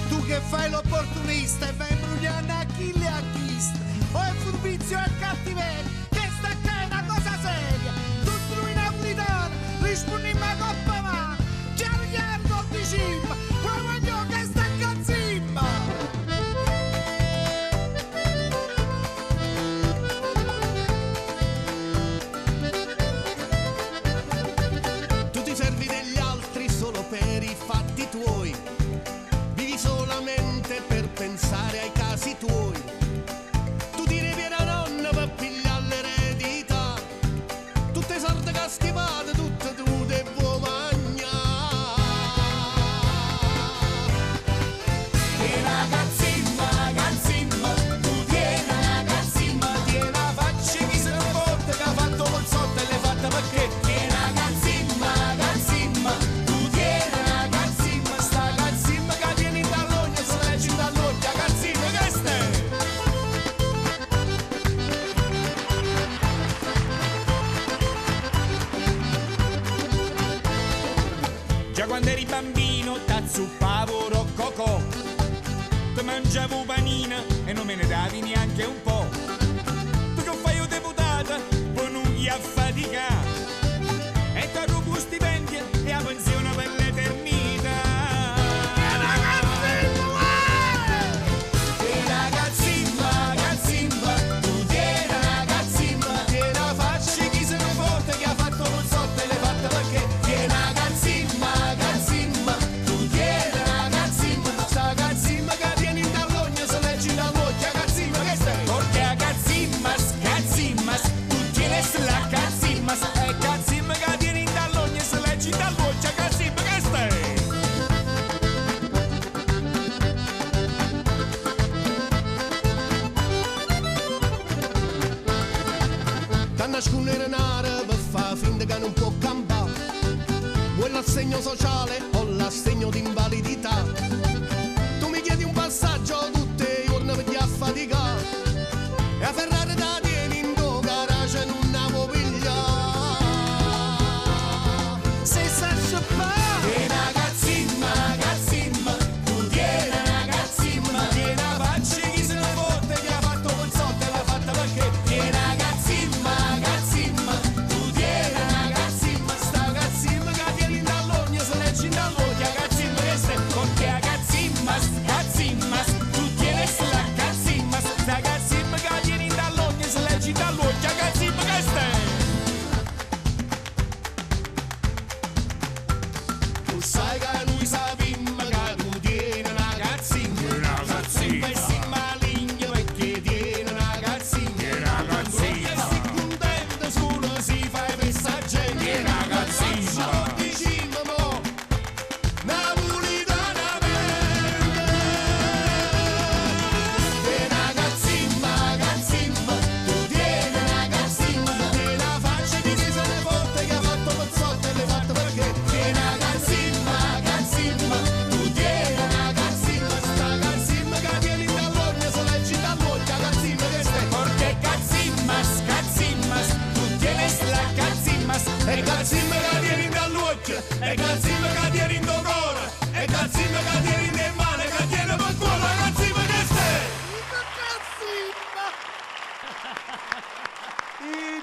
Tu che fai l'opportunista e vai imbrugliando a chi le ha chiste, o è furbizio e cattiveria, che sta qua è una cosa seria. Tutto lui napolitano, rispondi a coppa mano, chiaro chiaro di cimma, poi voglio che sta cazzimma. Tu ti servi degli altri solo per i fatti tuoi, solamente per pensare ai casi tuoi. Tu ti devi la nonna per pigliare l'eredità, tutte sorte che schivate, tutte tu devo mangiare. E ragazzimma, ragazzimma, tu tieni ragazzimma, tieni la faccia chi se ne porta, che ha fatto col sotto e le fatta perché. E ragazzimma, ragazzimma, tu tieni ragazzimma, sta ragazzimma che tieni dall'ogno, se leggi dall'ogno, ragazzimma che stai? Già quando eri bambino t'azzuppavo roccocò, ti mangiavo panina e non me ne davi neanche un po'. Tu che fai o deputata, poi non gli affaticare, e ti rubo stipendio e la pensione per l'eternità. E ragazzimma, ragazzimma, tu tieni ragazzimma, tieni la faccia chi se ne porta, che ha fatto col sotto e le fatte perché. E ragazzimma, ragazzimma, tu tieni ragazzimma, sta ragazzimma che tieni dall'ogno, se leggi dall'occhio, ragazzimma che stai? Perché a cazzimmas, cazzimmas, tu tienes la cazzimmas, e cazzimma che tieni dall'ogno se leggi dall'occhio, cazzimma che stai? Da nascondere nare per far finta che non può campare, vuoi l'assegno sociale o l'assegno di invalidità. Tu mi chiedi un passaggio tutti i giorni per ti affaticare, e a Ferrari da tieni in tuo garage non la può pigliare. Se sa scippare. E ragazzimma, ragazzimma, tu tieni ragazzimma, tieni la faccia chi se ne fotte, che ha fatto col sotto e l'ha fatta perché. E ragazzimma, ragazzimma, tu tieni ragazzimma, sta ragazzimma che tieni dall'ogno, se leggi dall'occhio, ragazzimma che stai? Perché a cazzimmas, cazzimmas, tu tienes la cazzimmas, sta cazzimma che tieni dall'ogno se leggi dall'occhio, cazzimma che stai? Tu sai che noi sappiamo che tu tieni ragazzimma, Ragazzimma. e si maligno perché tieni ragazzimma, Ragazzimma. e si contenta solo si fa i messaggi. Ragazzimma. Diciamo mo, napolitanamente. E ragazzimma, ragazzimma, tu tieni ragazzimma, tieni la faccia di chi se ne fotte, che ha fatto col sotto e le fatte perché. E ragazzimma, ragazzimma, tu tieni ragazzimma, sta ragazzimma che tieni dall'ogno, se leggi dall'occhio, ragazzimma che stai? Porque cazzimmas, cazzimmas, tu tienes la cazzimmas, E cazzimma che tieni dall'occhio, e cazzimma che tieni in tuo cuore, e cazzimma che tieni nelle mani, che tieni per cuore, cazzimma che stai? Cazzimma!